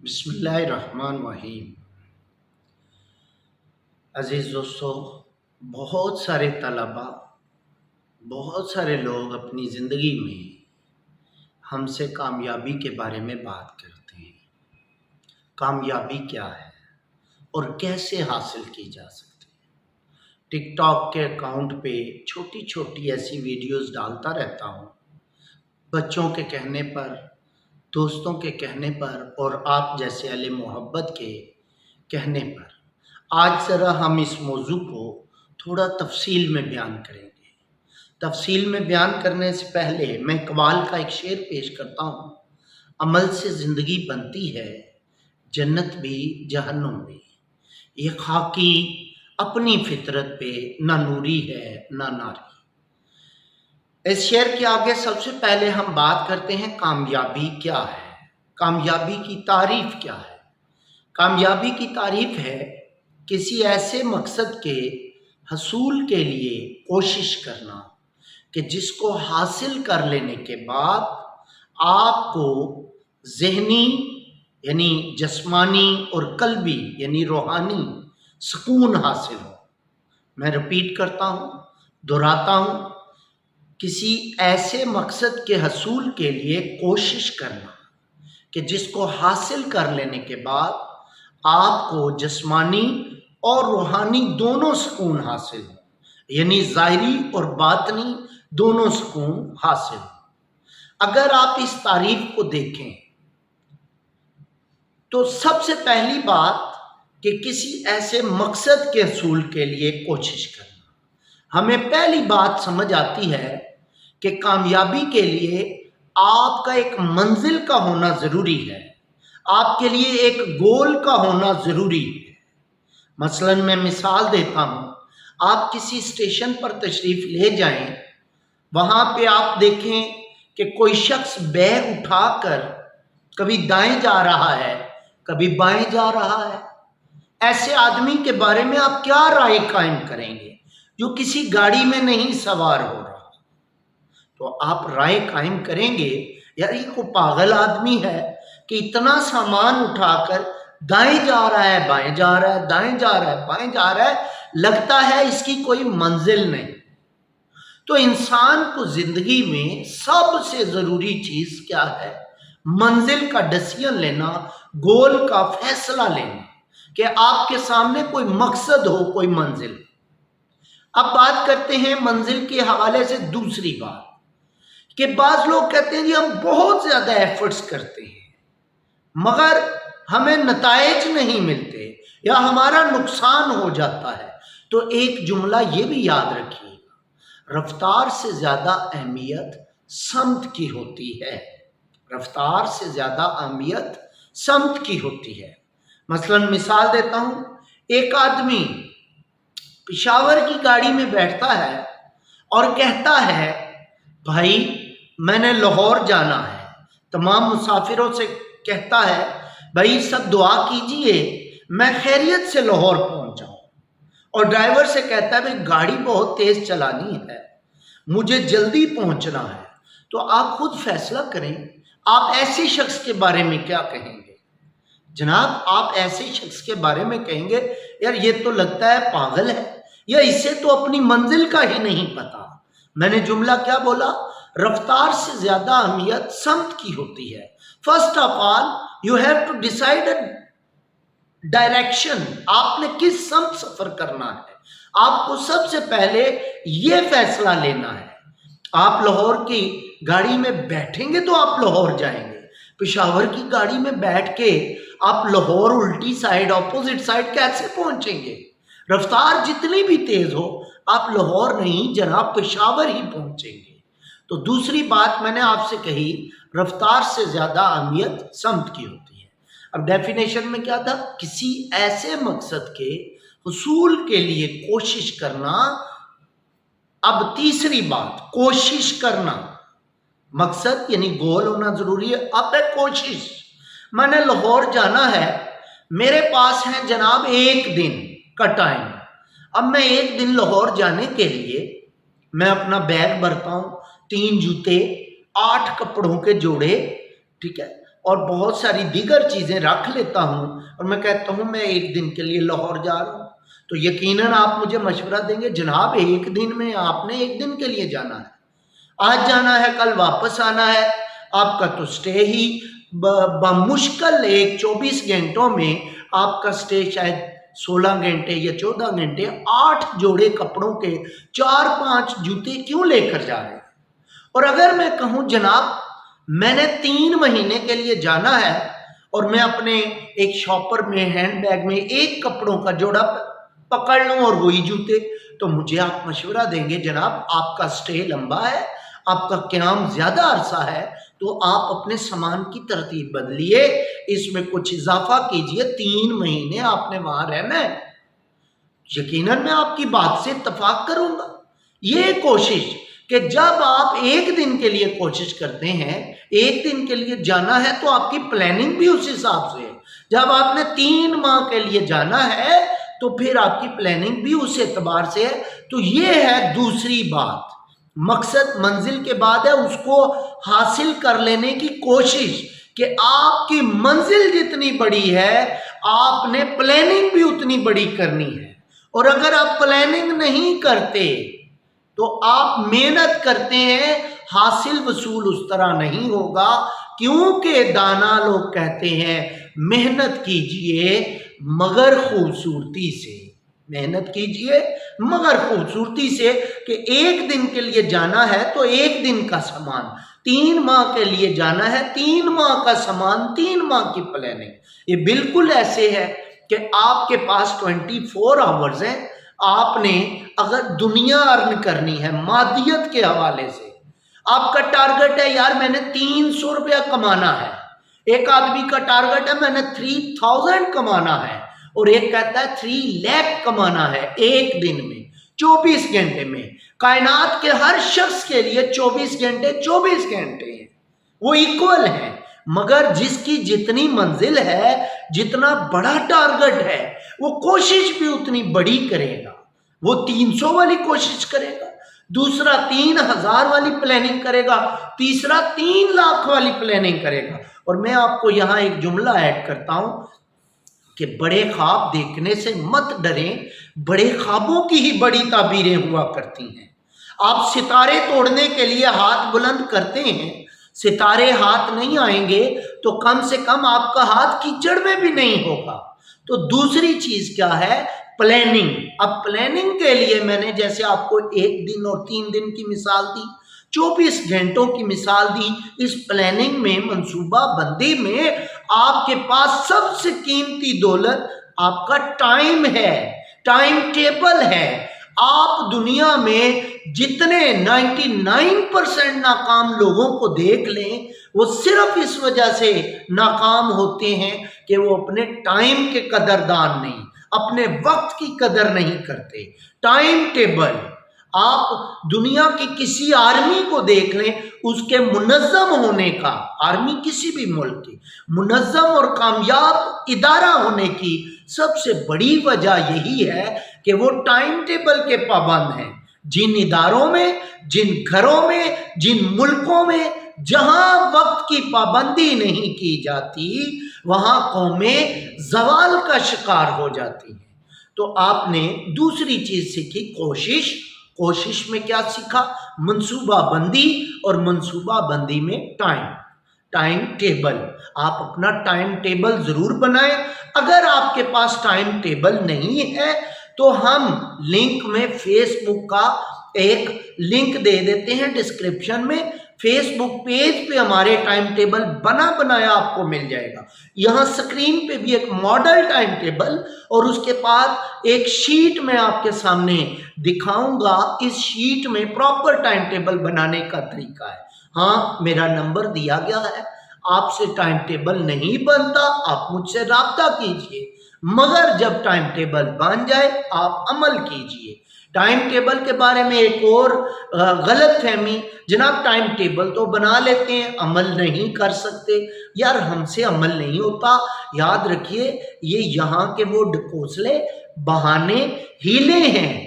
بسم اللہ الرحمن الرحیم۔ عزیز دوستو، بہت سارے طلباء، بہت سارے لوگ اپنی زندگی میں ہم سے کامیابی کے بارے میں بات کرتے ہیں۔ کامیابی کیا ہے اور کیسے حاصل کی جا سکتی ہے؟ ٹک ٹاک کے اکاؤنٹ پہ چھوٹی چھوٹی ایسی ویڈیوز ڈالتا رہتا ہوں، بچوں کے کہنے پر، دوستوں کے کہنے پر اور آپ جیسے اہل محبت کے کہنے پر۔ آج ذرا ہم اس موضوع کو تھوڑا تفصیل میں بیان کریں گے۔ تفصیل میں بیان کرنے سے پہلے میں اقبال کا ایک شعر پیش کرتا ہوں: عمل سے زندگی بنتی ہے، جنت بھی جہنم بھی، یہ خاکی اپنی فطرت پہ نہ نوری ہے نہ ناری۔ اس شعر کے آگے سب سے پہلے ہم بات کرتے ہیں کامیابی کیا ہے، کامیابی کی تعریف کیا ہے۔ کامیابی کی تعریف ہے کسی ایسے مقصد کے حصول کے لیے کوشش کرنا کہ جس کو حاصل کر لینے کے بعد آپ کو ذہنی یعنی جسمانی اور قلبی یعنی روحانی سکون حاصل ہو۔ میں رپیٹ کرتا ہوں، دہراتا ہوں، کسی ایسے مقصد کے حصول کے لیے کوشش کرنا کہ جس کو حاصل کر لینے کے بعد آپ کو جسمانی اور روحانی دونوں سکون حاصل ہو، یعنی ظاہری اور باطنی دونوں سکون حاصل ہو۔ اگر آپ اس تعریف کو دیکھیں تو سب سے پہلی بات کہ کسی ایسے مقصد کے حصول کے لیے کوشش کرنا، ہمیں پہلی بات سمجھ آتی ہے کہ کامیابی کے لیے آپ کا ایک منزل کا ہونا ضروری ہے، آپ کے لیے ایک گول کا ہونا ضروری ہے۔ مثلاً میں مثال دیتا ہوں، آپ کسی اسٹیشن پر تشریف لے جائیں، وہاں پہ آپ دیکھیں کہ کوئی شخص بیگ اٹھا کر کبھی دائیں جا رہا ہے کبھی بائیں جا رہا ہے۔ ایسے آدمی کے بارے میں آپ کیا رائے قائم کریں گے جو کسی گاڑی میں نہیں سوار ہو رہا؟ تو آپ رائے قائم کریں گے یار یہ کوئی پاگل آدمی ہے کہ اتنا سامان اٹھا کر دائیں جا رہا ہے بائیں جا رہا ہے، دائیں جا رہا ہے بائیں جا رہا ہے، لگتا ہے اس کی کوئی منزل نہیں۔ تو انسان کو زندگی میں سب سے ضروری چیز کیا ہے؟ منزل کا ڈیسیژن لینا، گول کا فیصلہ لینا کہ آپ کے سامنے کوئی مقصد ہو، کوئی منزل۔ اب بات کرتے ہیں منزل کے حوالے سے دوسری بات کہ بعض لوگ کہتے ہیں جی ہم بہت زیادہ ایفرٹس کرتے ہیں مگر ہمیں نتائج نہیں ملتے یا ہمارا نقصان ہو جاتا ہے۔ تو ایک جملہ یہ بھی یاد رکھیے گا، رفتار سے زیادہ اہمیت سمت کی ہوتی ہے۔ رفتار سے زیادہ اہمیت سمت کی ہوتی ہے۔ مثلاً مثال دیتا ہوں، ایک آدمی پشاور کی گاڑی میں بیٹھتا ہے اور کہتا ہے بھائی میں نے لاہور جانا ہے، تمام مسافروں سے کہتا ہے بھائی سب دعا کیجئے میں خیریت سے لاہور پہنچ جاؤں، اور ڈرائیور سے کہتا ہے بھائی گاڑی بہت تیز چلانی ہے، مجھے جلدی پہنچنا ہے۔ تو آپ خود فیصلہ کریں، آپ ایسے شخص کے بارے میں کیا کہیں گے؟ جناب آپ ایسے شخص کے بارے میں کہیں گے یار یہ تو لگتا ہے پاگل ہے یا اسے تو اپنی منزل کا ہی نہیں پتا۔ میں نے جملہ کیا بولا؟ رفتار سے زیادہ اہمیت سمت کی ہوتی ہے۔ First of all you have to decide a direction, آپ نے کس سمت سفر کرنا ہے۔ آپ کو سب سے پہلے یہ فیصلہ لینا ہے۔ آپ لاہور کی گاڑی میں بیٹھیں گے تو آپ لاہور جائیں گے، پشاور کی گاڑی میں بیٹھ کے آپ لاہور الٹی سائڈ اپوزٹ سائڈ کیسے پہنچیں گے؟ رفتار جتنی بھی تیز ہو آپ لاہور نہیں جناب پشاور ہی پہنچیں گے۔ تو دوسری بات میں نے آپ سے کہی، رفتار سے زیادہ اہمیت سمت کی ہوتی ہے۔ اب ڈیفینیشن میں کیا تھا؟ کسی ایسے مقصد کے حصول کے لیے کوشش کرنا۔ اب تیسری بات، کوشش کرنا، مقصد یعنی گول ہونا ضروری ہے۔ اب ہے کوشش، میں نے لاہور جانا ہے، میرے پاس ہے جناب ایک دن کا ٹائم۔ اب میں ایک دن لاہور جانے کے لیے میں اپنا بیگ بھرتا ہوں، 3 جوتے، 8 کپڑوں کے جوڑے، ٹھیک ہے، और बहुत सारी दीगर चीज़ें रख लेता हूँ और मैं कहता हूँ मैं एक दिन के लिए लाहौर जा रहा हूँ, तो यकीनन आप मुझे मशवरा देंगे जनाब एक दिन में आपने एक दिन के लिए जाना है, आज जाना है कल वापस आना है, आपका तो स्टे ही बमुश्किल एक 24 घंटों में आपका स्टे शायद 16 घंटे या 14 घंटे, 8 जोड़े कपड़ों के 4-5 जूते क्यों लेकर जा रहे हैं। और अगर मैं कहूँ जनाब मैंने 3 महीने के लिए जाना है और मैं अपने एक शॉपर में हैंडबैग में एक कपड़ों का जोड़ा पकड़ लूँ और वही जूते, तो मुझे आप मशवरा देंगे जनाब आपका स्टे लंबा है, आपका क़याम ज़्यादा अरसा है, तो आप अपने सामान की तरतीब बदलिए, इसमें कुछ इजाफा कीजिए, 3 महीने आपने वहाँ रहना है। यकीनन मैं आपकी बात से इत्तफाक करूँगा। ये कोशिश कि जब आप एक दिन के लिए कोशिश करते हैं, एक दिन के लिए जाना है तो आपकी प्लानिंग भी उस हिसाब से है। जब आपने 3 माह के लिए जाना है तो फिर आपकी प्लानिंग भी उस एतबार से है। तो ये है दूसरी बात, मकसद मंजिल के बाद है उसको हासिल कर लेने की कोशिश, कि आपकी मंजिल जितनी बड़ी है आपने प्लानिंग भी उतनी बड़ी करनी है। और अगर आप प्लानिंग नहीं करते तो आप मेहनत करते हैं, हासिल वसूल उस तरह नहीं होगा, क्योंकि दाना लोग कहते हैं मेहनत कीजिए मगर खूबसूरती से, मेहनत कीजिए मगर खूबसूरती से, कि एक दिन के लिए जाना है तो एक दिन का सामान, 3 माह के लिए जाना है 3 माह का सामान, 3 माह की प्लानिंग। ये बिल्कुल ऐसे है कि आपके पास 24 आवर्स हैं, आपने अगर दुनिया अर्न करनी है मादियत के हवाले से, आपका टारगेट है यार मैंने 300 रुपया कमाना है, एक आदमी का टारगेट है मैंने 3000 कमाना है, और एक कहता है 3 लाख कमाना है एक दिन में 24 घंटे में। कायनात के हर शख्स के लिए 24 घंटे 24 घंटे हैं, वो इक्वल है, मगर जिसकी जितनी मंजिल है, जितना बड़ा टारगेट है, वो कोशिश भी उतनी बड़ी करेगा। वो 300 वाली कोशिश करेगा, दूसरा 3000 वाली प्लानिंग करेगा, तीसरा 3 लाख वाली प्लानिंग करेगा। और मैं आपको यहाँ एक जुमला ऐड करता हूँ कि बड़े ख्वाब देखने से मत डरें, बड़े ख्वाबों की ही बड़ी ताबीरें हुआ करती हैं। आप सितारे तोड़ने के लिए हाथ बुलंद करते हैं, सितारे हाथ नहीं आएंगे तो कम से कम आपका हाथ कीचड़ में भी नहीं होगा। तो दूसरी चीज क्या है, प्लानिंग। अब प्लानिंग के लिए मैंने जैसे आपको 1 दिन और 3 दिन की मिसाल दी, 24 घंटों की मिसाल दी। इस प्लानिंग में, मंसूबा बंदी में आपके पास सबसे कीमती दौलत आपका टाइम है, टाइम टेबल है। आप दुनिया में जितने 99% नाकाम लोगों को देख लें, वो सिर्फ इस वजह से नाकाम होते हैं कि वो अपने टाइम के कदरदान नहीं, अपने वक्त की कदर नहीं करते। टाइम टेबल, आप दुनिया की किसी आर्मी को देख लें, उसके मुनज़्ज़म होने का, आर्मी किसी भी मुल्क की मुनज़्ज़म और कामयाब इदारा होने की सबसे बड़ी वजह यही है कि वो टाइम टेबल के पाबंद हैं। जिन इदारों में, जिन घरों में, जिन मुल्कों में जहां वक्त की पाबंदी नहीं की जाती, वहां कौमें ज़वाल का शिकार हो जाती हैं। तो आपने दूसरी चीज सीखी, कोशिश। कोशिश में क्या सीखा, मंसूबा बंदी, और मंसूबा बंदी में टाइम टेबल। आप अपना टाइम टेबल जरूर बनाएं। अगर आपके पास टाइम टेबल नहीं है तो हम लिंक में फेसबुक का एक लिंक दे देते हैं डिस्क्रिप्शन में, फेसबुक पेज पे हमारे टाइम टेबल बना बनाया आपको मिल जाएगा। यहाँ स्क्रीन पे भी एक मॉडल टाइम टेबल और उसके बाद एक शीट में आपके सामने दिखाऊंगा। इस शीट में प्रॉपर टाइम टेबल बनाने का तरीका है। हाँ, मेरा नंबर दिया गया है, आपसे टाइम टेबल नहीं बनता, आप मुझसे राब्ता कीजिए, मगर जब टाइम टेबल बन जाए आप अमल कीजिए। टाइम टेबल के बारे में एक और गलत फहमी, जनाब टाइम टेबल तो बना लेते हैं, अमल नहीं कर सकते। यार हमसे अमल नहीं होता। याद रखिए, ये यहाँ के वो ढकोसले, बहाने, हीले हैं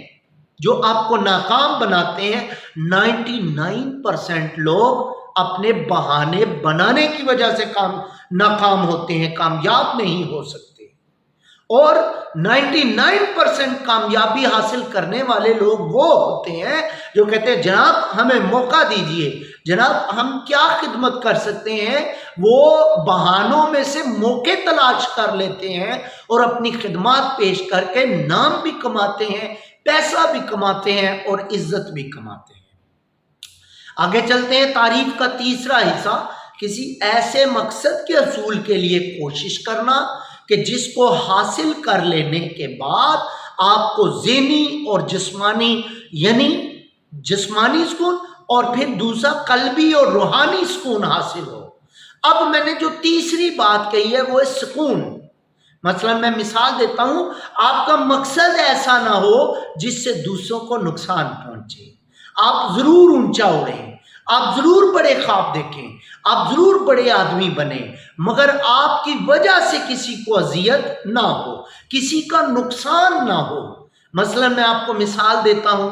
जो आपको नाकाम बनाते हैं। 99% लोग अपने बहाने बनाने की वजह से नाकाम होते हैं, कामयाब नहीं हो सकते। और 99% कामयाबी हासिल करने वाले लोग वो होते हैं जो कहते हैं जनाब हमें मौका दीजिए, जनाब हम क्या खिदमत कर सकते हैं। वो बहानों में से मौके तलाश कर लेते हैं और अपनी खिदमत पेश करके नाम भी कमाते हैं, पैसा भी कमाते हैं और इज्जत भी कमाते हैं। आगे चलते हैं। तारीफ का तीसरा हिस्सा, किसी ऐसे मकसद के हसूल के लिए कोशिश करना कि जिसको हासिल कर लेने के बाद आपको ज़हनी और जिस्मानी, यानी जिस्मानी सुकून और फिर दूसरा कल्बी और रूहानी सुकून हासिल हो। अब मैंने जो तीसरी बात कही है वो है सुकून। मतलब मैं मिसाल देता हूं, आपका मकसद ऐसा ना हो जिससे दूसरों को नुकसान पहुंचे। आप जरूर ऊंचा उड़ें, आप जरूर बड़े ख्वाब देखें, आप जरूर बड़े आदमी बने, मगर आपकी वजह से किसी को अजियत ना हो, किसी का नुकसान ना हो। मसलन मैं आपको मिसाल देता हूं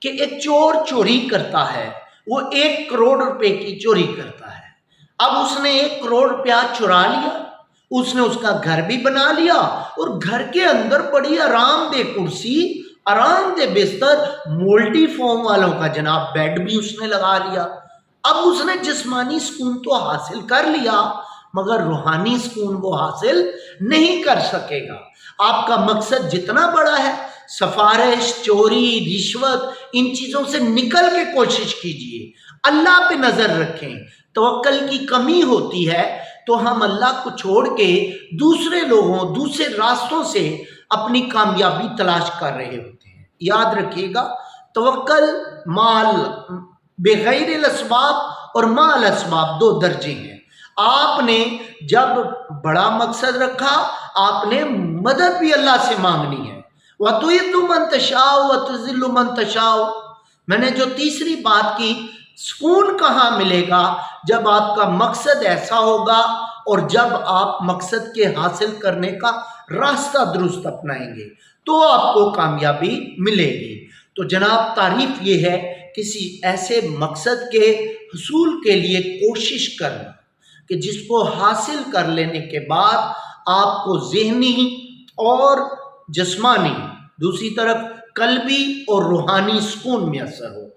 कि एक चोर चोरी करता है, वो 1 करोड़ रुपए की चोरी करता है। अब उसने 1 करोड़ रुपया चुरा लिया, उसने उसका घर भी बना लिया और घर के अंदर बड़ी आरामदेह कुर्सी, आरामदेह बिस्तर, मोल्टी फोम वालों का जनाब बेड भी उसने लगा लिया। अब उसने जिस्मानी सुकून तो हासिल कर लिया मगर रूहानी सुकून वो हासिल नहीं कर सकेगा। आपका मकसद जितना बड़ा है, सफारिश, चोरी, रिश्वत, इन चीजों से निकल के कोशिश कीजिए, अल्लाह पे नजर रखें। तवक्कल की कमी होती है तो हम अल्लाह को छोड़ के दूसरे लोगों, दूसरे रास्तों से अपनी कामयाबी तलाश कर रहे होते हैं। याद रखिएगा, तवक्कल माल बेगैर असबाब और माल असबाब 2 दर्जे हैं। आपने जब बड़ा मकसद रखा, आपने मदद भी अल्लाह से मांगनी है। वतुइज़्ज़ु मन तशाउ वतुज़िल्लु मन तशाउ। मैंने जो तीसरी बात की, सुकून कहाँ मिलेगा? जब आपका मकसद ऐसा होगा और जब आप मकसद के हासिल करने का रास्ता दुरुस्त अपनाएंगे तो आपको कामयाबी मिलेगी। तो जनाब तारीफ ये है किसी ऐसे मकसद के हुसूल के लिए कोशिश करना कि जिसको हासिल कर लेने के बाद आपको ज़हनी और जिस्मानी, दूसरी तरफ कल्बी और रूहानी सुकून मैसर हो।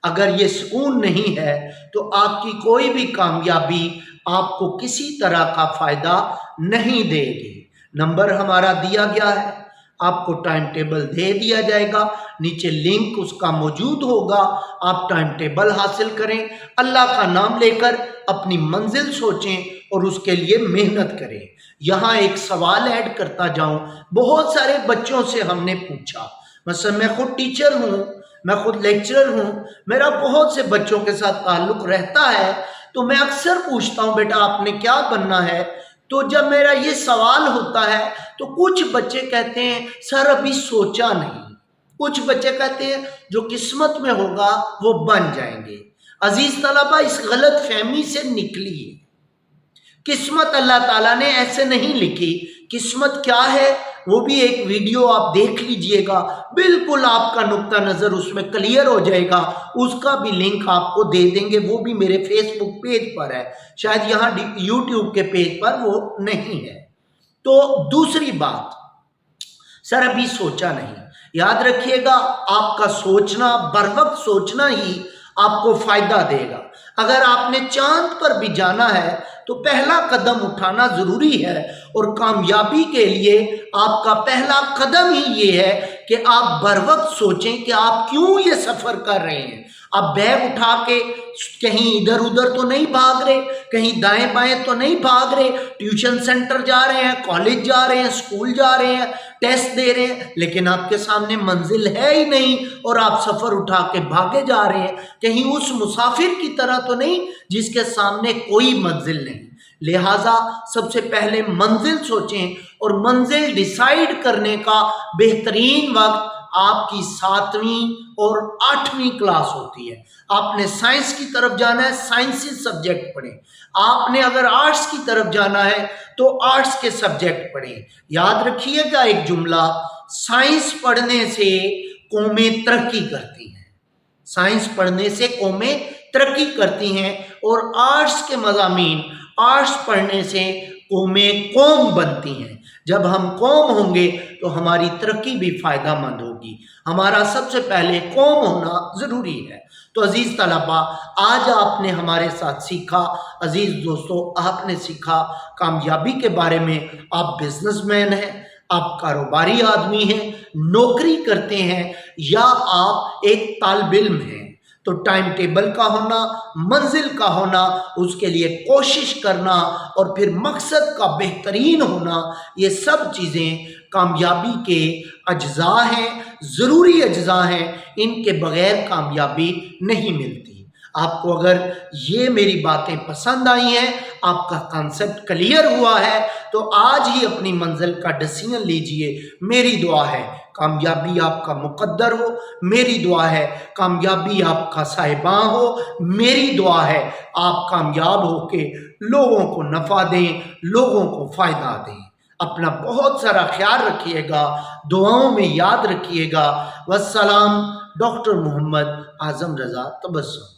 अगर ये सुकून नहीं है तो आपकी कोई भी कामयाबी आपको किसी तरह का फ़ायदा नहीं देगी। नंबर हमारा दिया गया है, आपको टाइम टेबल दे दिया जाएगा, नीचे लिंक उसका मौजूद होगा। आप टाइम टेबल हासिल करें, अल्लाह का नाम लेकर अपनी मंजिल सोचें और उसके लिए मेहनत करें। यहाँ एक सवाल ऐड करता जाऊँ, बहुत सारे बच्चों से हमने पूछा, मतलब मैं खुद टीचर हूँ, मैं खुद लेक्चरर हूँ, मेरा बहुत से बच्चों के साथ ताल्लुक़ रहता है, तो मैं अक्सर पूछता हूँ बेटा आपने क्या बनना है। तो जब मेरा ये सवाल होता है तो कुछ बच्चे कहते हैं सर अभी सोचा नहीं, कुछ बच्चे कहते हैं जो किस्मत में होगा वो बन जाएंगे। अजीज तलबा, इस गलत फहमी से निकलिए। किस्मत अल्लाह ताला ने ऐसे नहीं लिखी। किस्मत क्या है वो भी एक वीडियो आप देख लीजिएगा, बिल्कुल आपका नुक्ता नज़र उसमें क्लियर हो जाएगा। उसका भी लिंक आपको दे देंगे, वो भी मेरे फेसबुक पेज पर है, शायद यहाँ यूट्यूब के पेज पर वो नहीं है। तो दूसरी बात, सर अभी सोचा नहीं, याद रखिएगा आपका सोचना, बर वक्त सोचना ही आपको फायदा देगा। अगर आपने चांद पर भी जाना है तो पहला कदम उठाना जरूरी है और कामयाबी के लिए आपका पहला कदम ही ये है कि आप बर वक्त सोचें कि आप क्यों ये सफर कर रहे हैं। आप बैग उठा के कहीं इधर उधर तो नहीं भाग रहे, कहीं दाएं बाएं तो नहीं भाग रहे, ट्यूशन सेंटर जा रहे हैं, कॉलेज जा रहे हैं, स्कूल जा रहे हैं, टेस्ट दे रहे हैं, लेकिन आपके सामने मंजिल है ही नहीं और आप सफर उठा के भागे जा रहे हैं। कहीं उस मुसाफिर की तरह तो नहीं जिसके सामने कोई मंजिल नहीं। लिहाजा सबसे पहले मंजिल सोचें और मंजिल डिसाइड करने का बेहतरीन वक्त आपकी 7वीं और 8वीं क्लास होती है। आपने साइंस की तरफ जाना है, साइंसी सब्जेक्ट पढ़ें। आपने अगर आर्ट्स की तरफ जाना है तो आर्ट्स के सब्जेक्ट पढ़ें। याद रखिएगा एक जुमला, साइंस पढ़ने से कौमें तरक्की करती हैं। साइंस पढ़ने से कौमें तरक्की करती हैं। और आर्ट्स के मज़ामीन, आर्ट्स पढ़ने से कौमें कौम बनती हैं। जब हम कौम होंगे तो हमारी तरक्की भी फ़ायदामंद होगी। हमारा सबसे पहले कौम होना ज़रूरी है। तो अज़ीज़ तलबा, आज आपने हमारे साथ सीखा, अज़ीज़ दोस्तों, आपने सीखा कामयाबी के बारे में। आप बिजनेसमैन हैं, आप कारोबारी आदमी हैं, नौकरी करते हैं, या आप एक तालिब इल्म हैं, तो टाइम टेबल का होना, मंजिल का होना, उसके लिए कोशिश करना और फिर मकसद का बेहतरीन होना, ये सब चीज़ें कामयाबी के अज्जा हैं, ज़रूरी अज्जा हैं। इनके बगैर कामयाबी नहीं मिलती। आपको अगर ये मेरी बातें पसंद आई हैं, आपका कॉन्सेप्ट क्लियर हुआ है, तो आज ही अपनी मंजिल का डिसीजन लीजिए। मेरी दुआ है कामयाबी आपका मुकद्दर हो, मेरी दुआ है कामयाबी आपका साहिबां हो, मेरी दुआ है आप कामयाब होके लोगों को नफ़ा दें, लोगों को फ़ायदा दें। अपना बहुत सारा ख्याल रखिएगा, दुआओं में याद रखिएगा। वस्सलाम। डॉक्टर मोहम्मद आज़म रज़ा तबस्सुम।